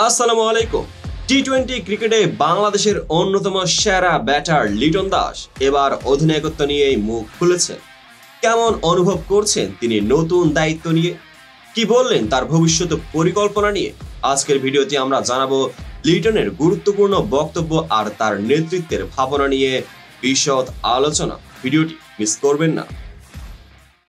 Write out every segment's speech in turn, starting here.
আসসালামু আলাইকুম। টি-20 ক্রিকেটে বাংলাদেশের অন্যতম সেরা ব্যাটার লিটন দাস এবার অধিনায়কত্ব নিয়েই মুখ খুলেছেন। কেমন অনুভব করছেন তিনি নতুন দায়িত্ব নিয়ে? কি বললেন তার ভবিষ্যৎ পরিকল্পনা নিয়ে? আজকের ভিডিওতে আমরা জানাবো লিটনের গুরুত্বপূর্ণ বক্তব্য আর তার নেতৃত্বের ভাবনা নিয়ে বিশদ আলোচনা। ভিডিওটি মিস করবেন না।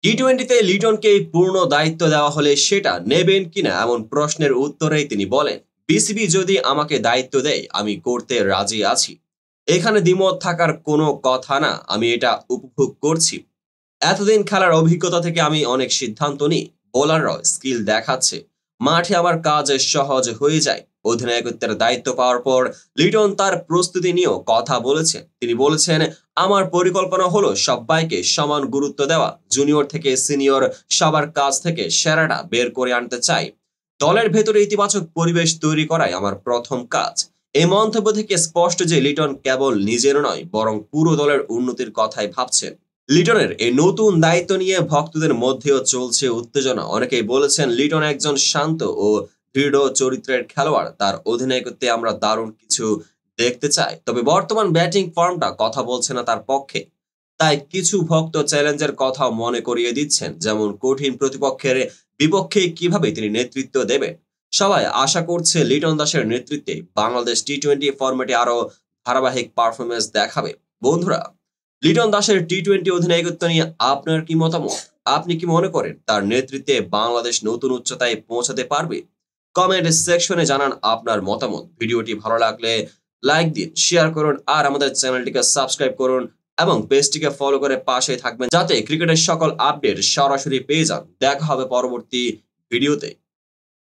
টি-20তে লিটনকে পূর্ণ দায়িত্ব দেওয়া হলে সেটা নেবেন কিনা এমন প্রশ্নের উত্তরেই তিনি বলেন, বিসিবি যদি আমাকে দায়িত্ব দেয় আমি করতে রাজি আছি। এখানে দ্বিমত থাকার কোনো কথা না, আমি এটা উপভোগ করছি। এতদিন খেলার অভিজ্ঞতা থেকে আমি অনেক সিদ্ধান্ত নিই, বোলাররাও স্কিল দেখাচ্ছে, মাঠে আমার কাজ সহজ হয়ে যায়। অধিনায়কত্বের দায়িত্ব পাওয়ার পর লিটন তার প্রস্তুতি নিয়েও কথা বলেছেন। তিনি বলেছেন, আমার পরিকল্পনা হলো সবাইকে সমান গুরুত্ব দেওয়া, জুনিয়র থেকে সিনিয়র সবার কাছ থেকে সেরাটা বের করে আনতে চাই। দলের ভেতরে ইতিবাচক পরিবেশ তৈরি করাই আমার প্রথম কাজ। এই মন্তব্য থেকে স্পষ্ট যে লিটন কেবল নিজের নয় বরং পুরো দলের উন্নতির কথাই ভাবছেন। লিটনের এই নতুন দায়িত্ব নিয়ে ভক্তদের মধ্যেও চলছে উত্তেজনা। অনেকেই বলেছেন লিটন একজন শান্ত ও দৃঢ় চরিত্রের খেলোয়াড়, তার অধিনায়কত্বে আমরা দারুণ কিছু দেখতে চাই। তবে বর্তমান ব্যাটিং ফর্মটা কথা বলছে না তার পক্ষে। তাই কিছু ভক্ত চ্যালেঞ্জের কথা মনে করিয়ে দিচ্ছেন, যেমন কঠিন প্রতিপক্ষের বিপক্ষে কিভাবে তিনি নেতৃত্ব দেবেন। সবাই আশা করছে লিটন দাসের নেতৃত্বে বাংলাদেশ টি-20 ফরম্যাটে আরো ধারাবাহিক পারফরমেন্স দেখাবে। বন্ধুরা, লিটন দাসের টি-20 অধিনায়কত্ব নিয়ে আপনার কি মতামত? আপনি কি মনে করেন তার নেতৃত্বে বাংলাদেশ নতুন উচ্চতায় পৌঁছাতে পারবে? কমেন্ট সেকশনে জানান আপনার মতামত। ভিডিওটি ভালো লাগলে লাইক দিন, শেয়ার করুন আর আমাদের চ্যানেলটিকে সাবস্ক্রাইব করুন এবং পেজটিকে ফলো করে পাশে থাকবেন যাতে ক্রিকেটের সকল আপডেট সরাসরি পেয়ে যান। দেখা হবে পরবর্তী ভিডিওতে।